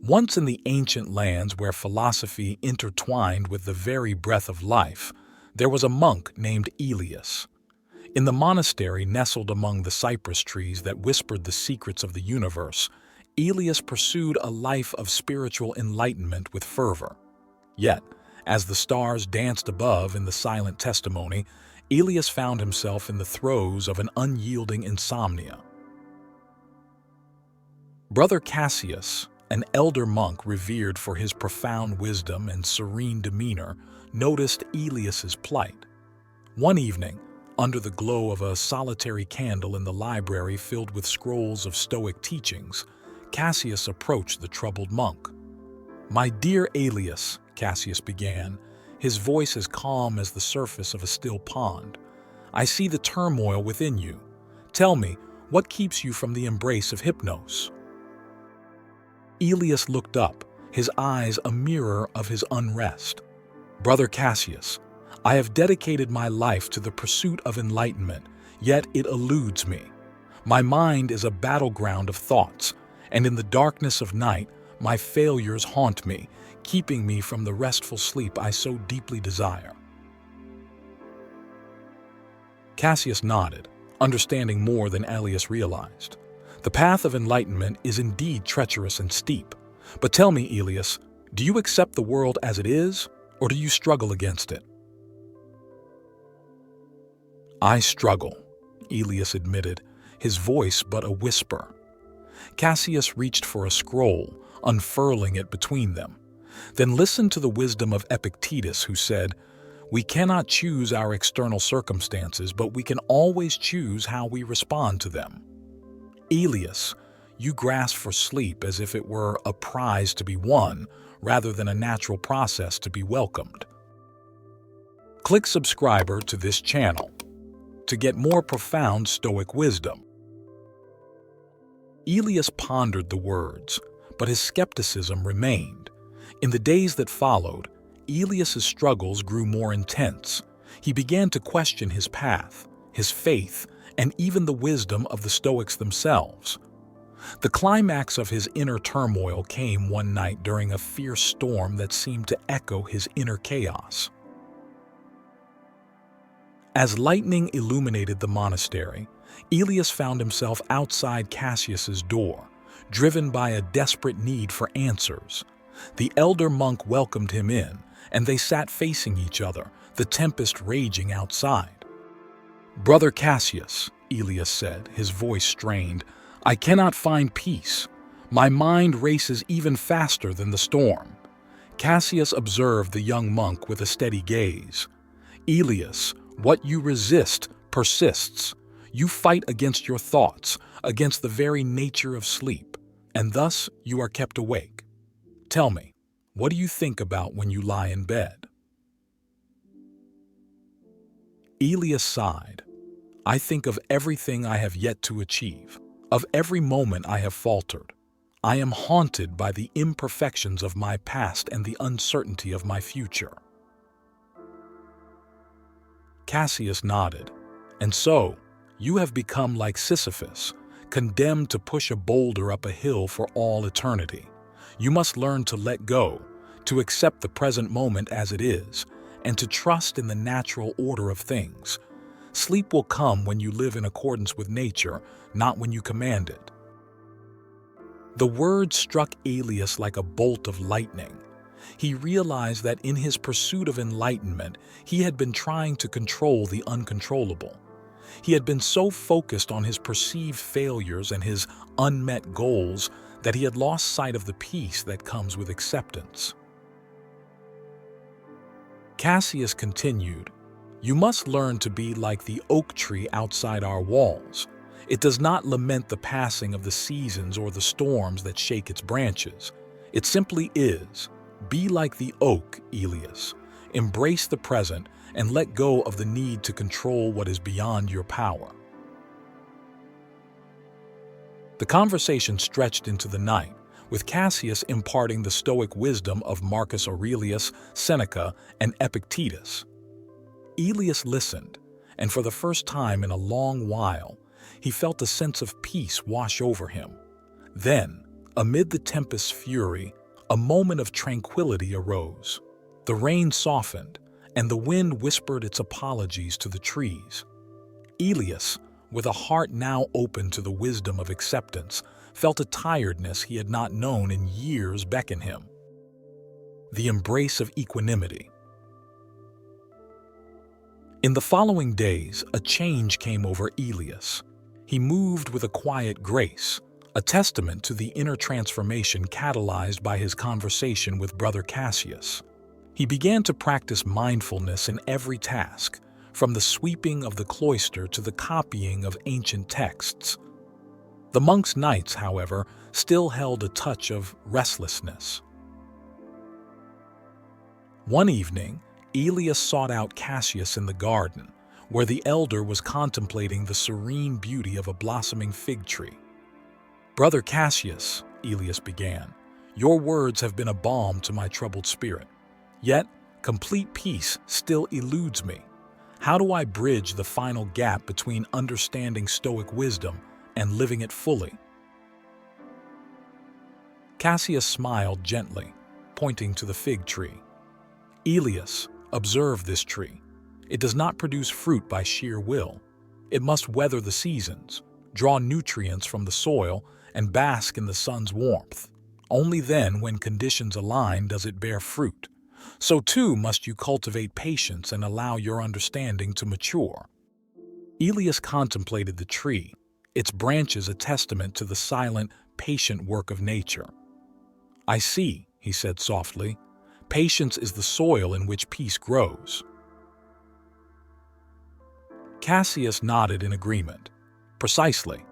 Once in the ancient lands where philosophy intertwined with the very breath of life, there was a monk named Elias. In the monastery nestled among the cypress trees that whispered the secrets of the universe, Elias pursued a life of spiritual enlightenment with fervor. Yet, as the stars danced above in the silent testimony, Elias found himself in the throes of an unyielding insomnia. Brother Cassius, an elder monk revered for his profound wisdom and serene demeanor, noticed Elias's plight. One evening, under the glow of a solitary candle in the library filled with scrolls of Stoic teachings, Cassius approached the troubled monk. "My dear Elias," Cassius began, his voice as calm as the surface of a still pond, "I see the turmoil within you. Tell me, what keeps you from the embrace of hypnos?" Elias looked up, his eyes a mirror of his unrest. "Brother Cassius, I have dedicated my life to the pursuit of enlightenment, yet it eludes me. My mind is a battleground of thoughts, and in the darkness of night, my failures haunt me, keeping me from the restful sleep I so deeply desire." Cassius nodded, understanding more than Elias realized. The path of enlightenment is indeed treacherous and steep. But tell me, Elias, do you accept the world as it is, or do you struggle against it? "I struggle," Elias admitted, his voice but a whisper. Cassius reached for a scroll, unfurling it between them. Then listen to the wisdom of Epictetus, who said, "We cannot choose our external circumstances, but we can always choose how we respond to them." Elias, you grasp for sleep as if it were a prize to be won, rather than a natural process to be welcomed. Click subscriber to this channel to get more profound Stoic wisdom. Elias pondered the words, but his skepticism remained. In the days that followed, Elias's struggles grew more intense. He began to question his path, his faith, and even the wisdom of the Stoics themselves. The climax of his inner turmoil came one night during a fierce storm that seemed to echo his inner chaos. As lightning illuminated the monastery, Elias found himself outside Cassius's door, driven by a desperate need for answers. The elder monk welcomed him in, and they sat facing each other, the tempest raging outside. "Brother Cassius," Elias said, his voice strained, "I cannot find peace. My mind races even faster than the storm." Cassius observed the young monk with a steady gaze. "Elias, what you resist persists. You fight against your thoughts, against the very nature of sleep, and thus you are kept awake. Tell me, what do you think about when you lie in bed?" Elias sighed. "I think of everything I have yet to achieve, of every moment I have faltered. I am haunted by the imperfections of my past and the uncertainty of my future." Cassius nodded. "And so, you have become like Sisyphus, condemned to push a boulder up a hill for all eternity. You must learn to let go, to accept the present moment as it is, and to trust in the natural order of things. Sleep will come when you live in accordance with nature, not when you command it." The word struck Elias like a bolt of lightning. He realized that in his pursuit of enlightenment, he had been trying to control the uncontrollable. He had been so focused on his perceived failures and his unmet goals that he had lost sight of the peace that comes with acceptance. Cassius continued, "You must learn to be like the oak tree outside our walls. It does not lament the passing of the seasons or the storms that shake its branches. It simply is. Be like the oak, Elias. Embrace the present and let go of the need to control what is beyond your power." The conversation stretched into the night, with Cassius imparting the Stoic wisdom of Marcus Aurelius, Seneca, and Epictetus. Elias listened, and for the first time in a long while, he felt a sense of peace wash over him. Then, Amid the tempest's fury, a moment of tranquility arose. The rain softened, and the wind whispered its apologies to the trees. Elias, with a heart now open to the wisdom of acceptance, felt a tiredness he had not known in years beckon him. The embrace of equanimity. In the following days, a change came over Elias. He moved with a quiet grace, a testament to the inner transformation catalyzed by his conversation with Brother Cassius. He began to practice mindfulness in every task, from the sweeping of the cloister to the copying of ancient texts. The monk's nights, however, still held a touch of restlessness. One evening, Elias sought out Cassius in the garden, where the elder was contemplating the serene beauty of a blossoming fig tree. "Brother Cassius," Elias began, "your words have been a balm to my troubled spirit. Yet, complete peace still eludes me. How do I bridge the final gap between understanding Stoic wisdom and living it fully?" Cassius smiled gently, pointing to the fig tree. "Elias, observe this tree. It does not produce fruit by sheer will. It must weather the seasons, draw nutrients from the soil, and bask in the sun's warmth. Only then, when conditions align, does it bear fruit. So too must you cultivate patience and allow your understanding to mature." Elias contemplated the tree, its branches a testament to the silent, patient work of nature. "I see," he said softly. "Patience is the soil in which peace grows." Cassius nodded in agreement. "Precisely.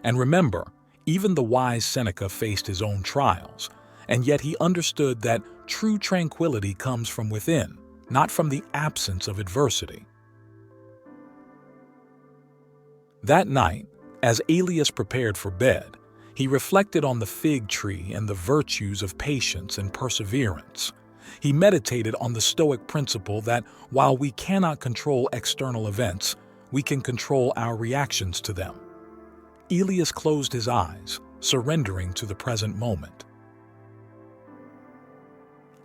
And remember, even the wise Seneca faced his own trials, and yet he understood that true tranquility comes from within, not from the absence of adversity." That night, as Elias prepared for bed, he reflected on the fig tree and the virtues of patience and perseverance. He meditated on the Stoic principle that while we cannot control external events, we can control our reactions to them. Elias closed his eyes, surrendering to the present moment.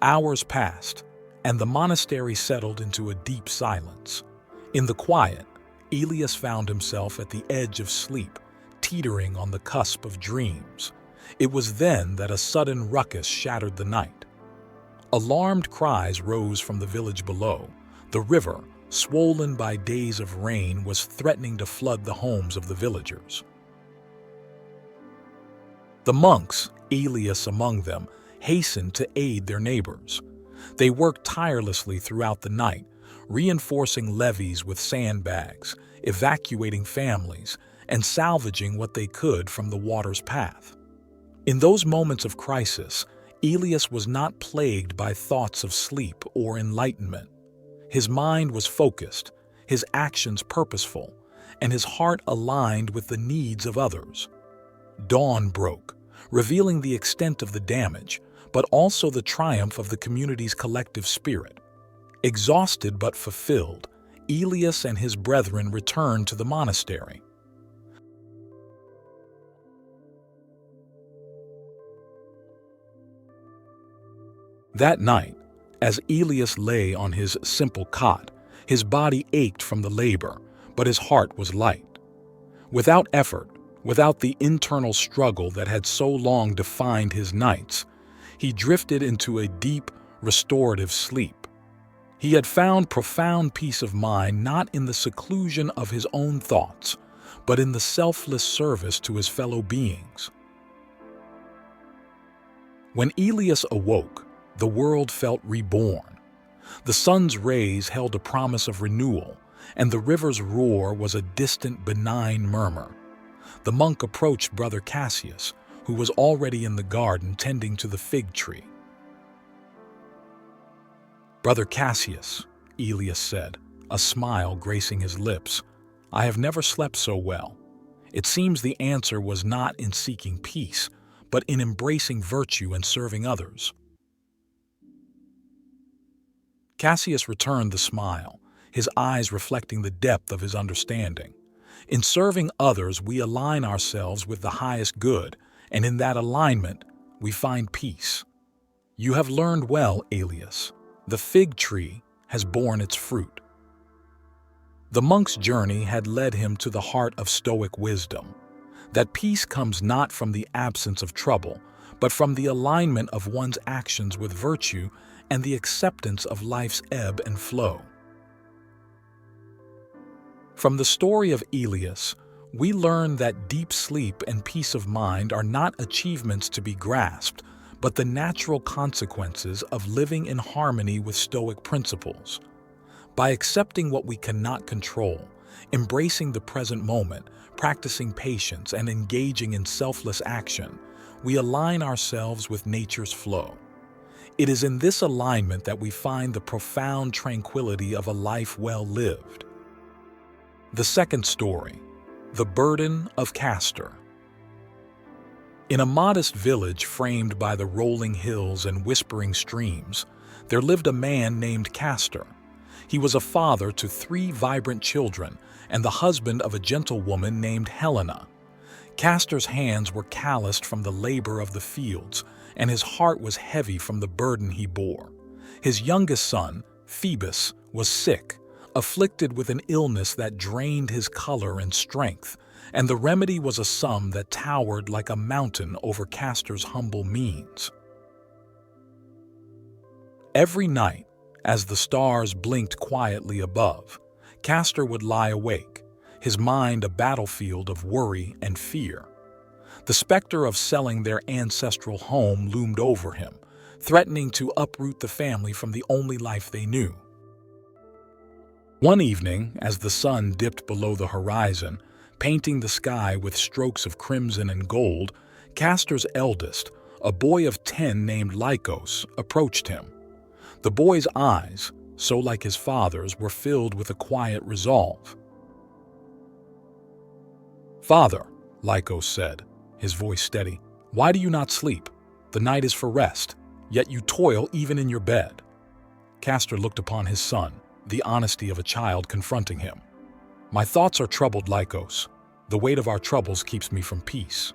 Hours passed, and the monastery settled into a deep silence. In the quiet, Elias found himself at the edge of sleep, teetering on the cusp of dreams. It was then that a sudden ruckus shattered the night. Alarmed cries rose from the village below. The river, swollen by days of rain, was threatening to flood the homes of the villagers. The monks, Elias among them, hastened to aid their neighbors. They worked tirelessly throughout the night, reinforcing levees with sandbags, evacuating families, and salvaging what they could from the water's path. In those moments of crisis, Elias was not plagued by thoughts of sleep or enlightenment. His mind was focused, his actions purposeful, and his heart aligned with the needs of others. Dawn broke, revealing the extent of the damage, but also the triumph of the community's collective spirit. Exhausted but fulfilled, Elias and his brethren returned to the monastery. That night, as Elias lay on his simple cot, his body ached from the labor, but his heart was light. Without effort, without the internal struggle that had so long defined his nights, he drifted into a deep, restorative sleep. He had found profound peace of mind not in the seclusion of his own thoughts, but in the selfless service to his fellow beings. When Elias awoke, the world felt reborn. The sun's rays held a promise of renewal, and the river's roar was a distant, benign murmur. The monk approached Brother Cassius, who was already in the garden tending to the fig tree. "Brother Cassius," Elias said, a smile gracing his lips, "I have never slept so well. It seems the answer was not in seeking peace, but in embracing virtue and serving others." Cassius returned the smile, his eyes reflecting the depth of his understanding. "In serving others, we align ourselves with the highest good, and in that alignment, we find peace. You have learned well, Aelius. The fig tree has borne its fruit. The monk's journey had led him to the heart of Stoic wisdom, that peace comes not from the absence of trouble, but from the alignment of one's actions with virtue and the acceptance of life's ebb and flow. From the story of Aelius, we learn that deep sleep and peace of mind are not achievements to be grasped, but the natural consequences of living in harmony with Stoic principles. By accepting what we cannot control, embracing the present moment, practicing patience, and engaging in selfless action, we align ourselves with nature's flow. It is in this alignment that we find the profound tranquility of a life well lived. The second story, the Burden of Castor. In a modest village framed by the rolling hills and whispering streams, there lived a man named Castor. He was a father to 3 vibrant children and the husband of a gentlewoman named Helena. Castor's hands were calloused from the labor of the fields, and his heart was heavy from the burden he bore. His youngest son, Phoebus, was sick, afflicted with an illness that drained his color and strength, and the remedy was a sum that towered like a mountain over Castor's humble means. Every night, as the stars blinked quietly above, Castor would lie awake, his mind a battlefield of worry and fear. The specter of selling their ancestral home loomed over him, threatening to uproot the family from the only life they knew. One evening, as the sun dipped below the horizon, painting the sky with strokes of crimson and gold, Castor's eldest, a boy of 10 named Lycos, approached him. The boy's eyes, so like his father's, were filled with a quiet resolve. "Father," Lycos said, his voice steady, "why do you not sleep? The night is for rest, yet you toil even in your bed." Castor looked upon his son, the honesty of a child confronting him. "My thoughts are troubled, Lycos. The weight of our troubles keeps me from peace."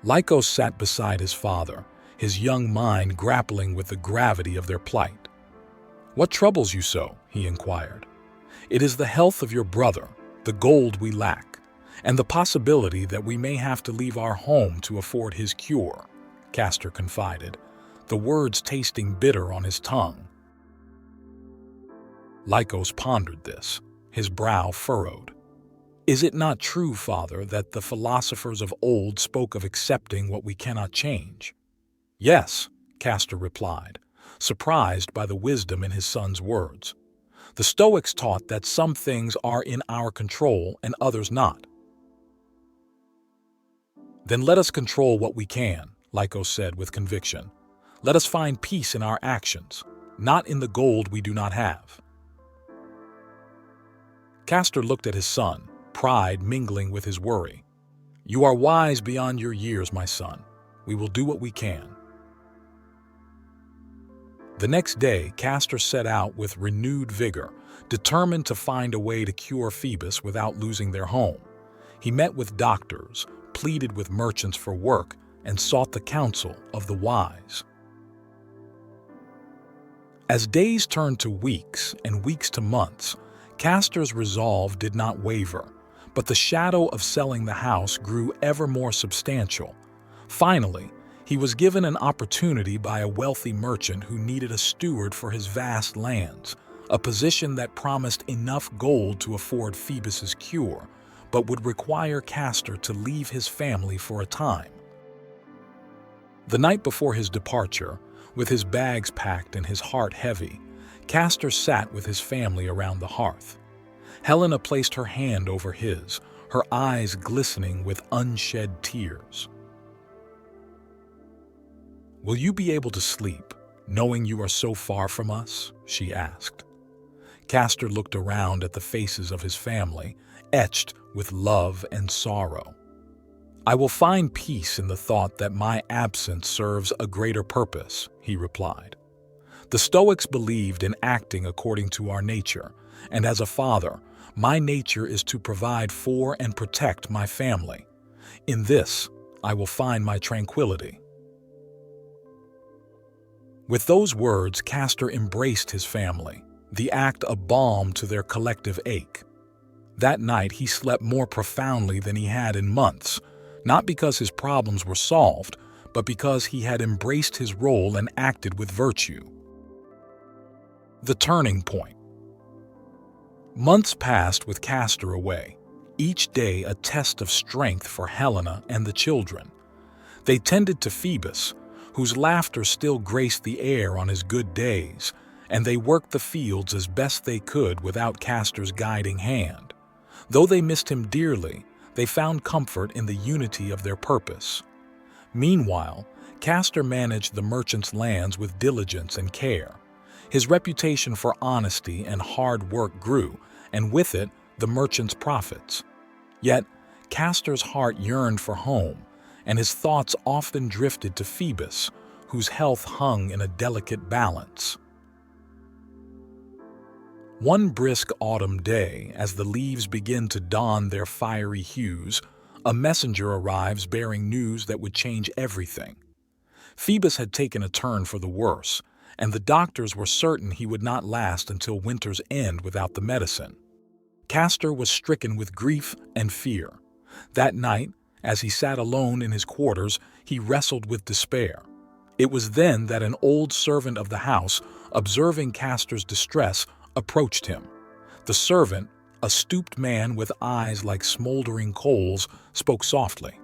Lycos sat beside his father, his young mind grappling with the gravity of their plight. "What troubles you so?" he inquired. "It is the health of your brother, the gold we lack, and the possibility that we may have to leave our home to afford his cure," Castor confided, the words tasting bitter on his tongue. Lycos pondered this, his brow furrowed. "Is it not true, father, that the philosophers of old spoke of accepting what we cannot change?" "Yes," Castor replied, surprised by the wisdom in his son's words. "The Stoics taught that some things are in our control and others not." "Then let us control what we can," Lycos said with conviction. "Let us find peace in our actions, not in the gold we do not have." Castor looked at his son, pride mingling with his worry. "You are wise beyond your years, my son. We will do what we can." The next day, Castor set out with renewed vigor, determined to find a way to cure Phoebus without losing their home. He met with doctors, pleaded with merchants for work, and sought the counsel of the wise. As days turned to weeks and weeks to months, Castor's resolve did not waver, but the shadow of selling the house grew ever more substantial. Finally, he was given an opportunity by a wealthy merchant who needed a steward for his vast lands, a position that promised enough gold to afford Phoebus's cure, but would require Castor to leave his family for a time. The night before his departure, with his bags packed and his heart heavy, Castor sat with his family around the hearth. Helena placed her hand over his, her eyes glistening with unshed tears. "Will you be able to sleep, knowing you are so far from us?" she asked. Castor looked around at the faces of his family, etched with love and sorrow. "I will find peace in the thought that my absence serves a greater purpose," he replied. The Stoics believed in acting according to our nature, and as a father, my nature is to provide for and protect my family. In this, I will find my tranquility." With those words, Castor embraced his family, the act a balm to their collective ache. That night, he slept more profoundly than he had in months, not because his problems were solved, but because he had embraced his role and acted with virtue. The turning point. Months passed with Castor away, each day a test of strength for Helena and the children. They tended to Phoebus, whose laughter still graced the air on his good days, and they worked the fields as best they could without Castor's guiding hand. Though they missed him dearly, they found comfort in the unity of their purpose. Meanwhile, Castor managed the merchant's lands with diligence and care. His reputation for honesty and hard work grew, and with it, the merchant's profits. Yet, Castor's heart yearned for home, and his thoughts often drifted to Phoebus, whose health hung in a delicate balance. One brisk autumn day, as the leaves begin to don their fiery hues, a messenger arrives bearing news that would change everything. Phoebus had taken a turn for the worse, and the doctors were certain he would not last until winter's end without the medicine. Castor was stricken with grief and fear. That night, as he sat alone in his quarters, he wrestled with despair. It was then that an old servant of the house, observing Castor's distress, approached him. The servant, a stooped man with eyes like smoldering coals, spoke softly.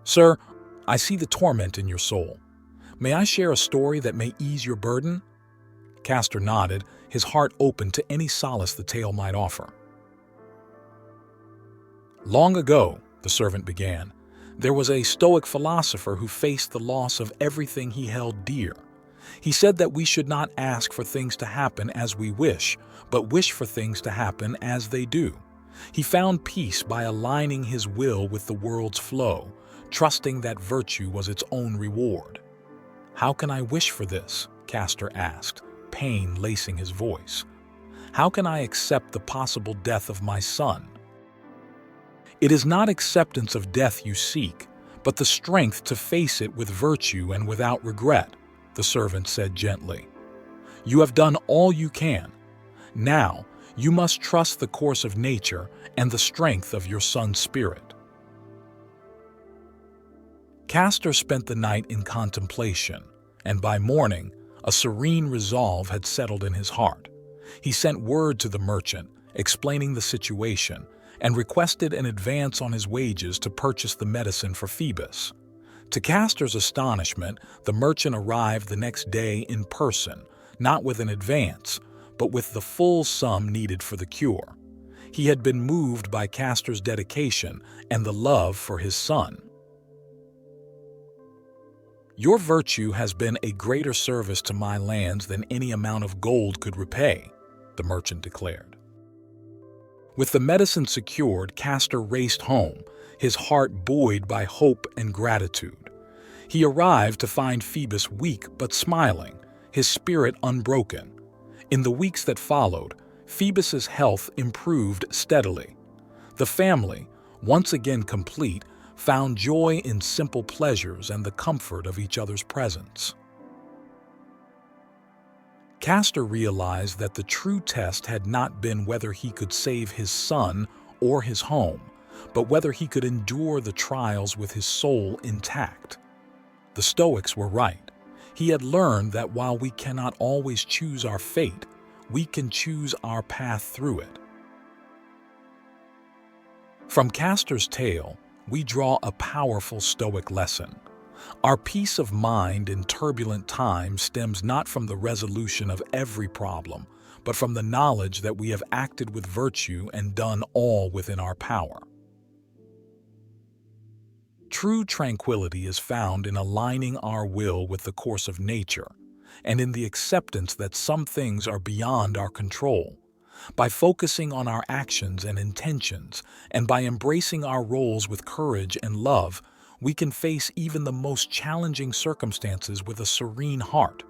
"Sir, I see the torment in your soul. May I share a story that may ease your burden?" Castor nodded, his heart open to any solace the tale might offer. "Long ago," the servant began, "there was a Stoic philosopher who faced the loss of everything he held dear. He said that we should not ask for things to happen as we wish, but wish for things to happen as they do. He found peace by aligning his will with the world's flow, trusting that virtue was its own reward." "How can I wish for this?" Castor asked, pain lacing his voice. "How can I accept the possible death of my son?" "It is not acceptance of death you seek, but the strength to face it with virtue and without regret," the servant said gently. "You have done all you can. Now, you must trust the course of nature and the strength of your son's spirit." Castor spent the night in contemplation, and by morning, a serene resolve had settled in his heart. He sent word to the merchant, explaining the situation, and requested an advance on his wages to purchase the medicine for Phoebus. To Castor's astonishment, the merchant arrived the next day in person, not with an advance, but with the full sum needed for the cure. He had been moved by Castor's dedication and the love for his son. "Your virtue has been a greater service to my lands than any amount of gold could repay," the merchant declared. With the medicine secured, Castor raced home, his heart buoyed by hope and gratitude. He arrived to find Phoebus weak but smiling, his spirit unbroken. In the weeks that followed, Phoebus's health improved steadily. The family, once again complete, found joy in simple pleasures and the comfort of each other's presence. Castor realized that the true test had not been whether he could save his son or his home, but whether he could endure the trials with his soul intact. The Stoics were right. He had learned that while we cannot always choose our fate, we can choose our path through it. From Castor's tale, we draw a powerful Stoic lesson. Our peace of mind in turbulent times stems not from the resolution of every problem, but from the knowledge that we have acted with virtue and done all within our power. True tranquility is found in aligning our will with the course of nature, and in the acceptance that some things are beyond our control. By focusing on our actions and intentions, and by embracing our roles with courage and love, we can face even the most challenging circumstances with a serene heart.